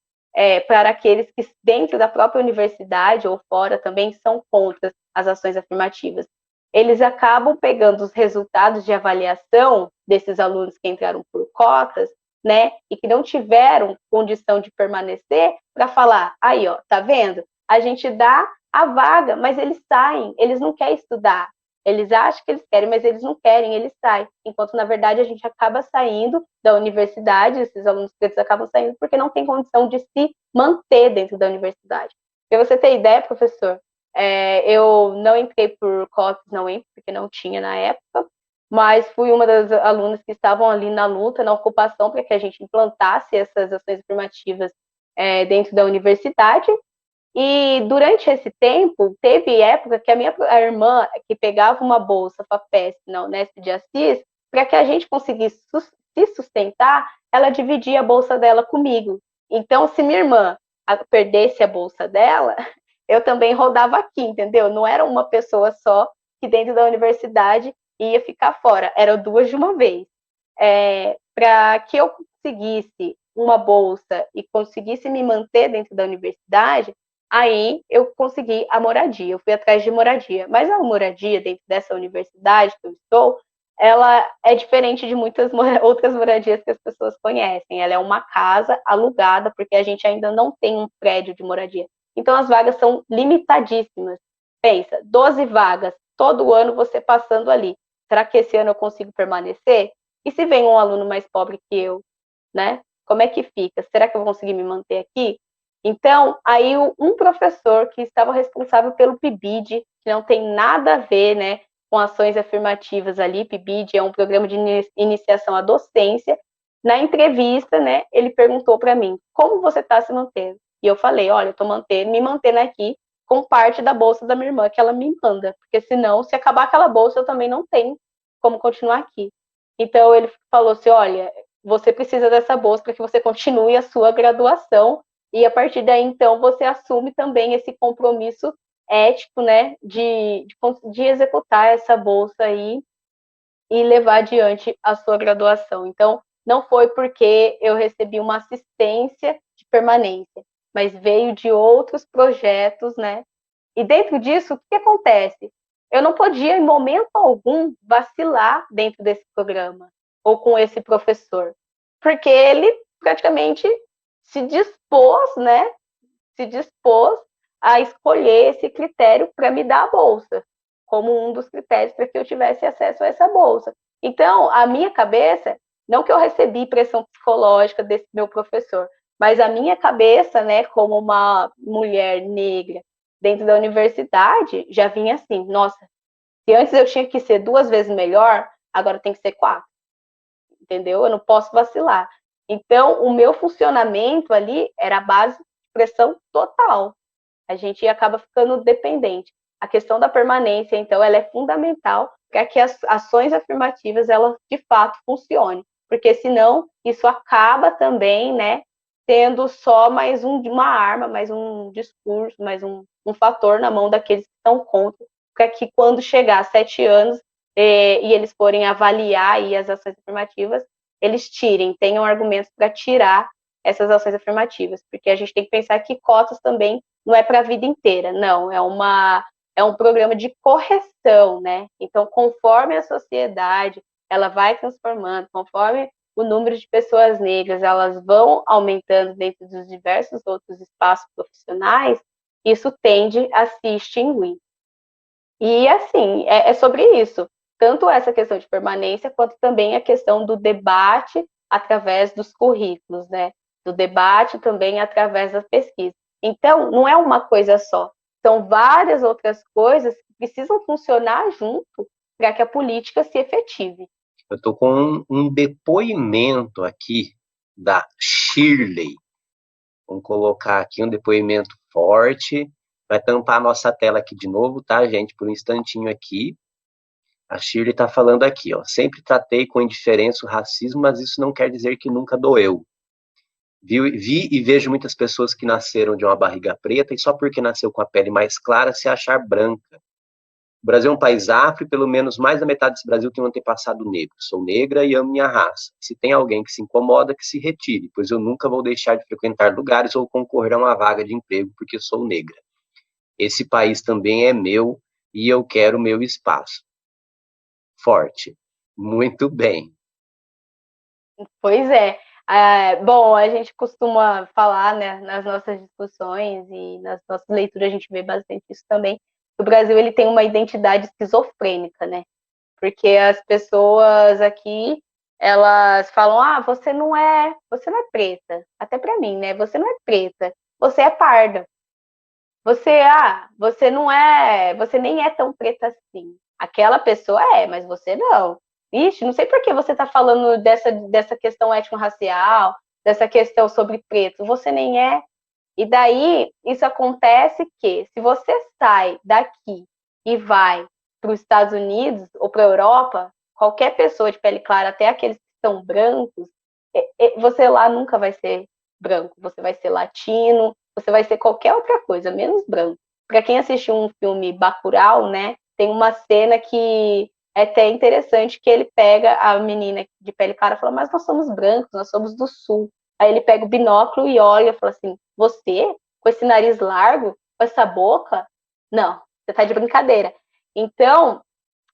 B: para aqueles que dentro da própria universidade ou fora também são contra as ações afirmativas? Eles acabam pegando os resultados de avaliação desses alunos que entraram por cotas, né, e que não tiveram condição de permanecer, para falar, aí, ó, tá vendo? A gente dá a vaga, mas eles saem, eles não querem estudar. Eles acham que eles querem, mas eles não querem, eles saem. Enquanto, na verdade, a gente acaba saindo da universidade, esses alunos pretos acabam saindo porque não tem condição de se manter dentro da universidade. Para você ter ideia, professor, eu não entrei por cotas, não entro, porque não tinha na época, mas fui uma das alunas que estavam ali na luta, na ocupação, para que a gente implantasse essas ações afirmativas dentro da universidade. E durante esse tempo, teve época que a irmã que pegava uma bolsa FAPESP na Unesp de Assis, para que a gente conseguisse se sustentar, ela dividia a bolsa dela comigo. Então, se minha irmã perdesse a bolsa dela, eu também rodava aqui, entendeu? Não era uma pessoa só que dentro da universidade ia ficar fora, eram duas de uma vez. Para que eu conseguisse uma bolsa e conseguisse me manter dentro da universidade, aí eu consegui a moradia, eu fui atrás de moradia. Mas a moradia dentro dessa universidade que eu estou, ela é diferente de muitas outras moradias que as pessoas conhecem. Ela é uma casa alugada, porque a gente ainda não tem um prédio de moradia. Então as vagas são limitadíssimas. Pensa, 12 vagas, todo ano você passando ali. Será que esse ano eu consigo permanecer? E se vem um aluno mais pobre que eu, né? Como é que fica? Será que eu vou conseguir me manter aqui? Então, aí um professor que estava responsável pelo PIBID, que não tem nada a ver, né, com ações afirmativas ali, PIBID é um programa de iniciação à docência, na entrevista, né, ele perguntou para mim, como você está se mantendo? E eu falei, olha, eu estou me mantendo aqui com parte da bolsa da minha irmã que ela me manda, porque senão, se acabar aquela bolsa, eu também não tenho como continuar aqui. Então, ele falou assim, olha, você precisa dessa bolsa para que você continue a sua graduação, e a partir daí, então, você assume também esse compromisso ético, né, de executar essa bolsa aí e levar adiante a sua graduação. Então, não foi porque eu recebi uma assistência de permanência, mas veio de outros projetos, né? E dentro disso, o que acontece? Eu não podia, em momento algum, vacilar dentro desse programa ou com esse professor, porque ele praticamente se dispôs, né? Se dispôs a escolher esse critério para me dar a bolsa, como um dos critérios para que eu tivesse acesso a essa bolsa. Então, a minha cabeça, não que eu recebi pressão psicológica desse meu professor, mas a minha cabeça, né, como uma mulher negra dentro da universidade, já vinha assim, nossa, se antes eu tinha que ser 2 vezes melhor, agora tem que ser 4, entendeu? Eu não posso vacilar. Então, o meu funcionamento ali era a base de pressão total. A gente acaba ficando dependente. A questão da permanência, então, ela é fundamental para que as ações afirmativas, elas, de fato, funcionem. Porque, senão, isso acaba também, né, tendo só mais uma arma, mais um discurso, mais um fator na mão daqueles que estão contra, para que quando chegar a 7 anos e eles forem avaliar aí as ações afirmativas, eles tenham argumentos para tirar essas ações afirmativas, porque a gente tem que pensar que cotas também não é para a vida inteira, não, é um programa de correção, né? Então, conforme a sociedade ela vai transformando, conforme o número de pessoas negras elas vão aumentando dentro dos diversos outros espaços profissionais, isso tende a se extinguir. E, assim, é sobre isso. Tanto essa questão de permanência, quanto também a questão do debate através dos currículos, né? Do debate também através da pesquisa. Então, não é uma coisa só. São várias outras coisas que precisam funcionar junto para que a política se efetive.
A: Eu estou com um depoimento aqui da Shirley. Vamos colocar aqui um depoimento forte. Vai tampar a nossa tela aqui de novo, tá, gente? Por um instantinho aqui. A Shirley está falando aqui, ó. Sempre tratei com indiferença o racismo, mas isso não quer dizer que nunca doeu. Vi e vejo muitas pessoas que nasceram de uma barriga preta e só porque nasceu com a pele mais clara se achar branca. O Brasil é um país afro e pelo menos mais da metade desse Brasil tem um antepassado negro. Sou negra e amo minha raça. Se tem alguém que se incomoda, que se retire, pois eu nunca vou deixar de frequentar lugares ou concorrer a uma vaga de emprego porque sou negra. Esse país também é meu e eu quero meu espaço. Forte. Muito bem.
B: Pois é. Bom, a gente costuma falar, né, nas nossas discussões e nas nossas leituras, a gente vê bastante isso também. O Brasil ele tem uma identidade esquizofrênica, né? Porque as pessoas aqui, elas falam, você não é preta. Até para mim, né? Você não é preta, você é parda. Você nem é tão preta assim. Aquela pessoa mas você não. Ixi, não sei por que você está falando dessa questão étnico-racial, dessa questão sobre preto. Você nem é. E daí, isso acontece que, se você sai daqui e vai para os Estados Unidos ou para a Europa, qualquer pessoa de pele clara, até aqueles que são brancos, você lá nunca vai ser branco. Você vai ser latino, você vai ser qualquer outra coisa, menos branco. Para quem assistiu um filme Bacurau, né, tem uma cena que é até interessante, que ele pega a menina de pele clara e fala, mas nós somos brancos, nós somos do sul. Aí ele pega o binóculo e olha e fala assim, você, com esse nariz largo, com essa boca? Não, você tá de brincadeira. Então,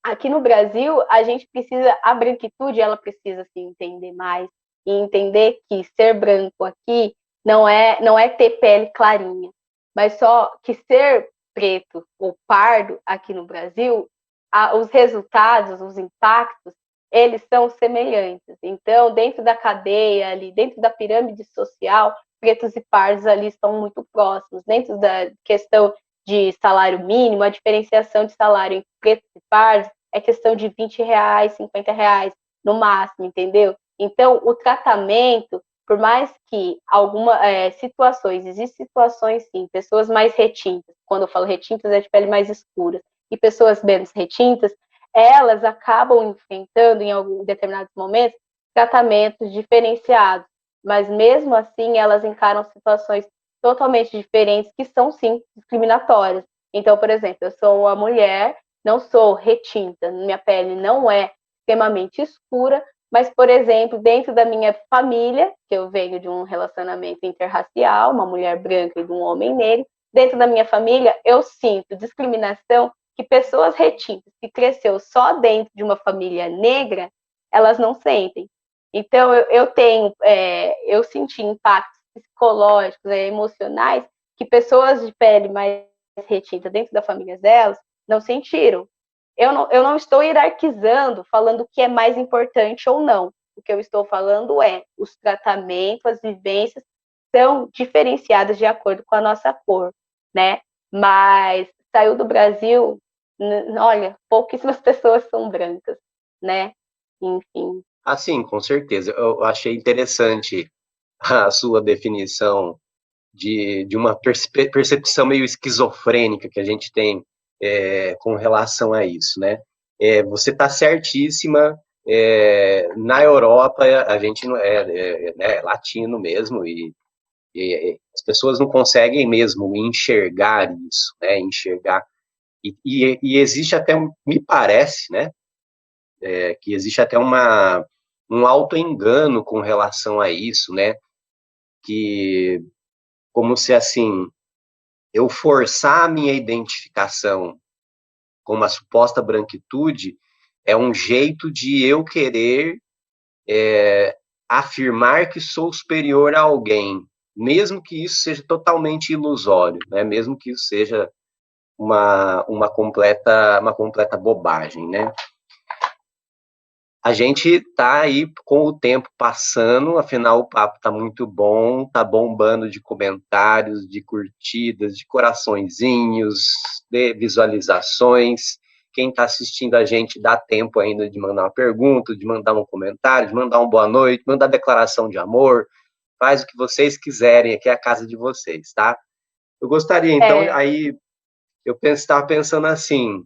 B: aqui no Brasil, a gente precisa, a branquitude, ela precisa se entender mais e entender que ser branco aqui não é ter pele clarinha, mas só que ser preto ou pardo aqui no Brasil, os resultados, os impactos, eles são semelhantes. Então, dentro da cadeia ali, dentro da pirâmide social, pretos e pardos ali estão muito próximos. Dentro da questão de salário mínimo, a diferenciação de salário entre pretos e pardos é questão de R$20, R$50 no máximo, entendeu? Então, o tratamento, por mais que algumas situações, existem situações sim, pessoas mais retintas, quando eu falo retintas é de pele mais escura, e pessoas menos retintas, elas acabam enfrentando em determinados momentos tratamentos diferenciados, mas mesmo assim elas encaram situações totalmente diferentes que são sim discriminatórias. Então, por exemplo, eu sou uma mulher, não sou retinta, minha pele não é extremamente escura, mas, por exemplo, dentro da minha família, que eu venho de um relacionamento interracial, uma mulher branca e de um homem negro, dentro da minha família eu sinto discriminação que pessoas retintas que cresceu só dentro de uma família negra, elas não sentem. Então, eu senti impactos psicológicos, emocionais, que pessoas de pele mais retinta dentro da família delas não sentiram. Eu não estou hierarquizando, falando o que é mais importante ou não. O que eu estou falando é os tratamentos, as vivências são diferenciadas de acordo com a nossa cor, né? Mas saiu do Brasil, olha, pouquíssimas pessoas são brancas, né? Enfim.
A: Sim, com certeza. Eu achei interessante a sua definição de uma percepção meio esquizofrênica que a gente tem com relação a isso, né? Você está certíssima. Na Europa, a gente não né, latino mesmo, e as pessoas não conseguem mesmo enxergar isso, né? Enxergar. E existe até, me parece, né? Que existe até um auto-engano com relação a isso, né? Que, como se assim, eu forçar a minha identificação com uma suposta branquitude é um jeito de eu querer afirmar que sou superior a alguém, mesmo que isso seja totalmente ilusório, né? Mesmo que isso seja uma completa bobagem, né? A gente tá aí com o tempo passando, afinal o papo tá muito bom, tá bombando de comentários, de curtidas, de coraçõezinhos, de visualizações. Quem está assistindo a gente dá tempo ainda de mandar uma pergunta, de mandar um comentário, de mandar uma boa noite, mandar declaração de amor. Faz o que vocês quiserem, aqui é a casa de vocês, tá? Eu gostaria, então, aí eu estava pensando assim,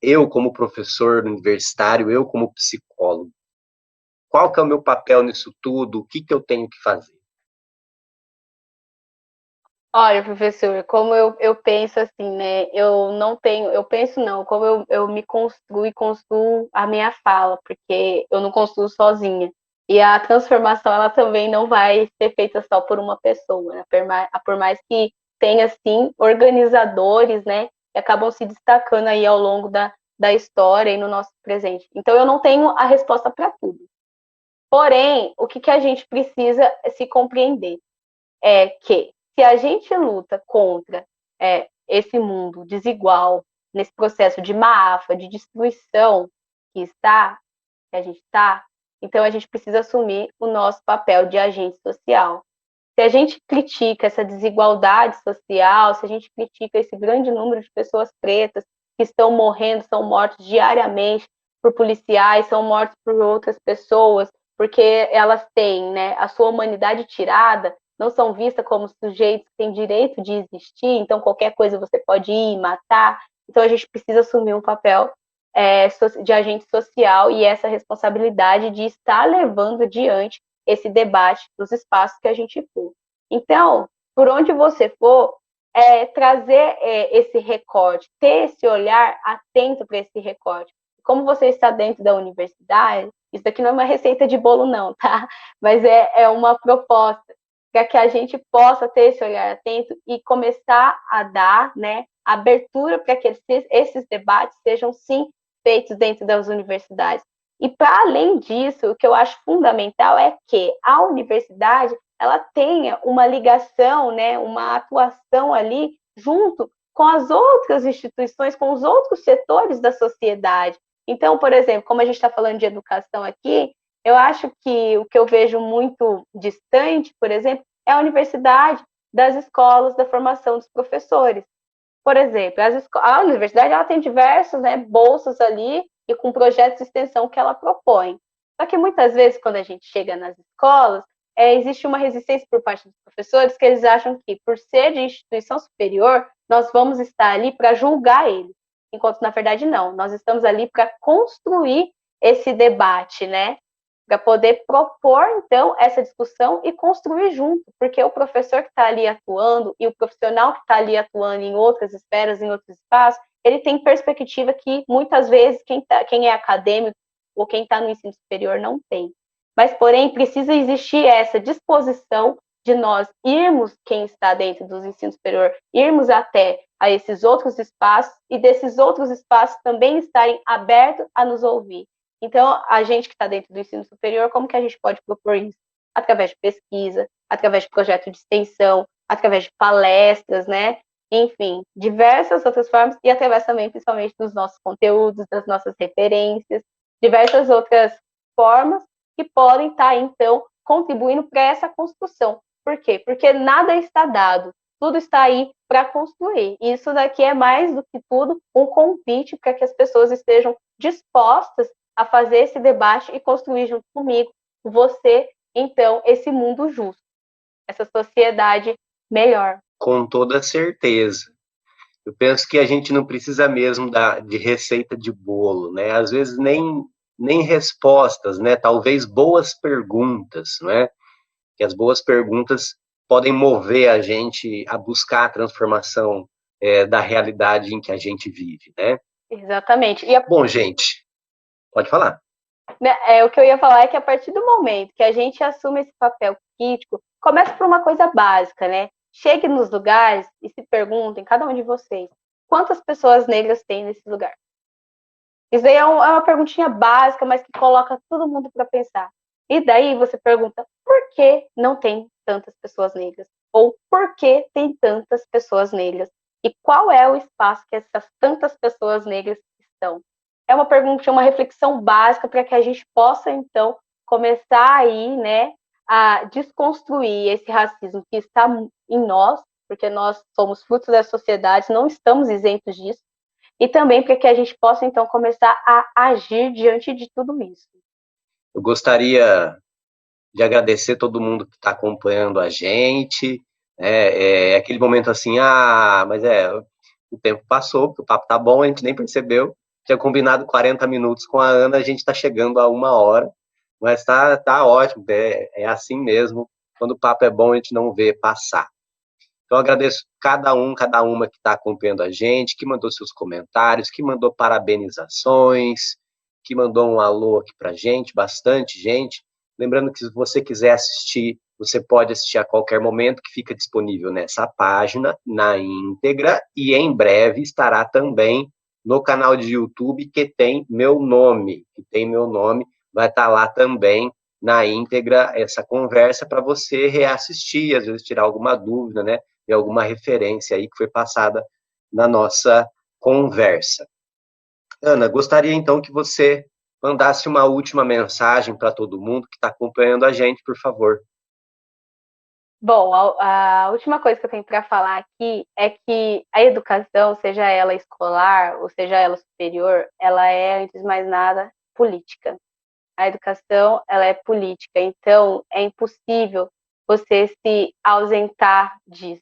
A: eu como professor universitário, eu como psicólogo, qual que é o meu papel nisso tudo? O que que eu tenho que fazer?
B: Olha, professor, como eu penso assim, né? Eu penso não, como eu me construo e construo a minha fala, porque eu não construo sozinha. E a transformação, ela também não vai ser feita só por uma pessoa, né? Por mais que tenha, sim, organizadores, né? Que acabam se destacando aí ao longo da história e no nosso presente. Então, eu não tenho a resposta para tudo. Porém, o que a gente precisa se compreender é que se a gente luta contra esse mundo desigual, nesse processo de máfia, de destruição que a gente está, então a gente precisa assumir o nosso papel de agente social. Se a gente critica essa desigualdade social, se a gente critica esse grande número de pessoas pretas que estão morrendo, são mortos diariamente por policiais, são mortos por outras pessoas, porque elas têm, né, a sua humanidade tirada, não são vistas como sujeitos que têm direito de existir, então qualquer coisa você pode ir e matar. Então a gente precisa assumir um papel de agente social e essa responsabilidade de estar levando adiante esse debate dos espaços que a gente for. Então, por onde você for, trazer esse recorte, ter esse olhar atento para esse recorte. Como você está dentro da universidade, isso aqui não é uma receita de bolo não, tá? Mas é uma proposta para que a gente possa ter esse olhar atento e começar a dar, né, abertura para que esses debates sejam, sim, feitos dentro das universidades. E, para além disso, o que eu acho fundamental é que a universidade ela tenha uma ligação, né, uma atuação ali junto com as outras instituições, com os outros setores da sociedade. Então, por exemplo, como a gente está falando de educação aqui, eu acho que o que eu vejo muito distante, por exemplo, é a universidade das escolas da formação dos professores. Por exemplo, a universidade ela tem diversos, né, bolsas ali e com projetos de extensão que ela propõe. Só que muitas vezes, quando a gente chega nas escolas, existe uma resistência por parte dos professores que eles acham que, por ser de instituição superior, nós vamos estar ali para julgar eles. Enquanto, na verdade, não. Nós estamos ali para construir esse debate, né? Para poder propor, então, essa discussão e construir junto, porque o professor que está ali atuando e o profissional que está ali atuando em outras esferas, em outros espaços, ele tem perspectiva que, muitas vezes, quem é acadêmico ou quem está no ensino superior não tem. Mas, porém, precisa existir essa disposição de nós irmos, quem está dentro do ensino superior, irmos até a esses outros espaços e desses outros espaços também estarem abertos a nos ouvir. Então, a gente que está dentro do ensino superior, como que a gente pode propor isso? Através de pesquisa, através de projeto de extensão, através de palestras, né? Enfim, diversas outras formas, e através também, principalmente, dos nossos conteúdos, das nossas referências, diversas outras formas que podem estar, então, contribuindo para essa construção. Por quê? Porque nada está dado, tudo está aí para construir. E isso daqui é mais do que tudo um convite para que as pessoas estejam dispostas a fazer esse debate e construir junto comigo, você, então, esse mundo justo, essa sociedade melhor.
A: Com toda certeza. Eu penso que a gente não precisa mesmo de receita de bolo, né? Às vezes nem respostas, né? Talvez boas perguntas, né? Que as boas perguntas podem mover a gente a buscar a transformação da realidade em que a gente vive, né?
B: Exatamente.
A: Bom, gente, pode falar.
B: O que eu ia falar é que a partir do momento que a gente assume esse papel crítico, começa por uma coisa básica, né? Chegue nos lugares e se perguntem, cada um de vocês, quantas pessoas negras tem nesse lugar? Isso aí é uma perguntinha básica, mas que coloca todo mundo para pensar. E daí você pergunta, por que não tem tantas pessoas negras? Ou por que tem tantas pessoas negras? E qual é o espaço que essas tantas pessoas negras estão? É uma pergunta, uma reflexão básica para que a gente possa, então, começar aí, né, a desconstruir esse racismo que está em nós, porque nós somos frutos da sociedade, não estamos isentos disso, e também para que a gente possa, então, começar a agir diante de tudo isso.
A: Eu gostaria de agradecer todo mundo que está acompanhando a gente. Aquele momento assim, mas o tempo passou, porque o papo tá bom, a gente nem percebeu. Tinha combinado 40 minutos com a Ana, a gente está chegando a 1 hora, mas tá ótimo, é assim mesmo. Quando o papo é bom, a gente não vê passar. Então, agradeço cada uma que está acompanhando a gente, que mandou seus comentários, que mandou parabenizações, que mandou um alô aqui pra gente, bastante gente. Lembrando que se você quiser assistir, você pode assistir a qualquer momento, que fica disponível nessa página, na íntegra, e em breve estará também no canal de YouTube que tem meu nome, vai estar lá também na íntegra essa conversa para você reassistir, às vezes tirar alguma dúvida, né? E alguma referência aí que foi passada na nossa conversa. Ana, gostaria então que você mandasse uma última mensagem para todo mundo que está acompanhando a gente, por favor.
B: Bom, a última coisa que eu tenho para falar aqui é que a educação, seja ela escolar ou seja ela superior, ela é, antes de mais nada, política. A educação, ela é política, então é impossível você se ausentar disso.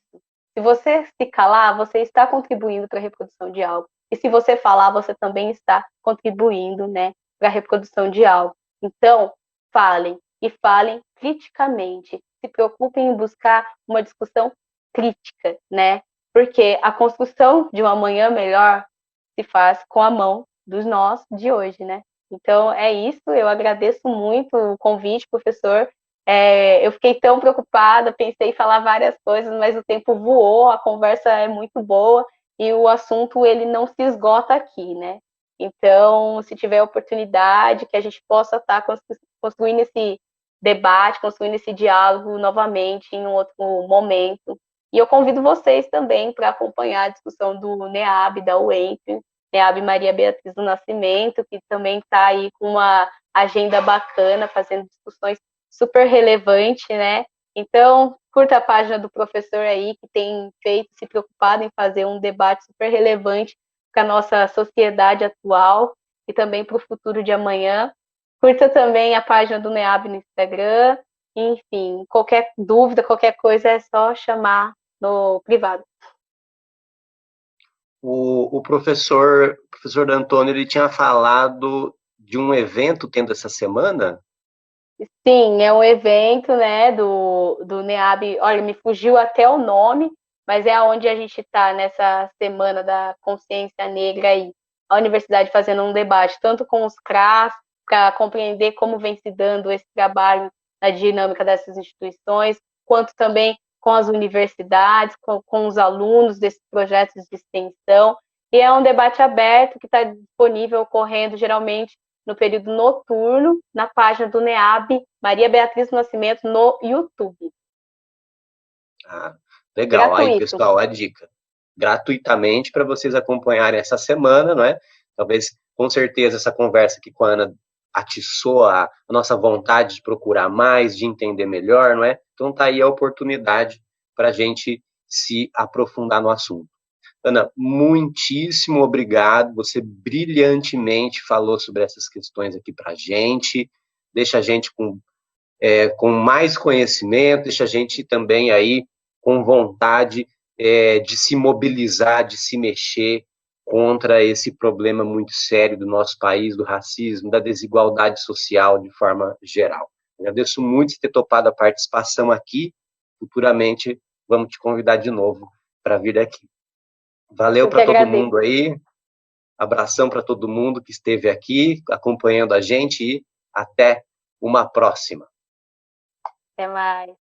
B: Se você se calar, você está contribuindo para a reprodução de algo. E se você falar, você também está contribuindo, né, para a reprodução de algo. Então, falem, e falem criticamente. Se preocupem em buscar uma discussão crítica, né? Porque a construção de um amanhã melhor se faz com a mão dos nós de hoje, né? Então, é isso. Eu agradeço muito o convite, professor. Eu fiquei tão preocupada, pensei em falar várias coisas, mas o tempo voou, a conversa é muito boa e o assunto ele não se esgota aqui, né? Então, se tiver oportunidade, que a gente possa estar construindo esse debate, construindo esse diálogo novamente em um outro momento. E eu convido vocês também para acompanhar a discussão do NEAB, da UENF, NEAB Maria Beatriz do Nascimento, que também está aí com uma agenda bacana, fazendo discussões super relevantes, né? Então, curta a página do professor aí, que tem se preocupado em fazer um debate super relevante para a nossa sociedade atual e também para o futuro de amanhã. Curta também a página do NEAB no Instagram. Enfim, qualquer dúvida, qualquer coisa, é só chamar no privado.
A: O professor Antônio, ele tinha falado de um evento tendo essa semana?
B: Sim, é um evento, né, do NEAB. Olha, me fugiu até o nome, mas é onde a gente está nessa semana da consciência negra aí. A universidade fazendo um debate, tanto com os CRAS, para compreender como vem se dando esse trabalho na dinâmica dessas instituições, quanto também com as universidades, com os alunos desses projetos de extensão. E é um debate aberto que está disponível, ocorrendo geralmente no período noturno, na página do NEAB, Maria Beatriz do Nascimento, no YouTube.
A: Ah, legal.
B: Gratuito.
A: Aí, pessoal, a dica. Gratuitamente para vocês acompanharem essa semana, não é? Talvez, com certeza, essa conversa aqui com a Ana atiçou a nossa vontade de procurar mais, de entender melhor, não é? Então tá aí a oportunidade para a gente se aprofundar no assunto. Ana, muitíssimo obrigado. Você brilhantemente falou sobre essas questões aqui para a gente. Deixa a gente com mais conhecimento, deixa a gente também aí com vontade de se mobilizar, de se mexer contra esse problema muito sério do nosso país, do racismo, da desigualdade social de forma geral. Agradeço muito por ter topado a participação aqui. Futuramente vamos te convidar de novo para vir aqui. Valeu para todo mundo aí. Abração para todo mundo que esteve aqui acompanhando a gente e até uma próxima.
B: Até mais.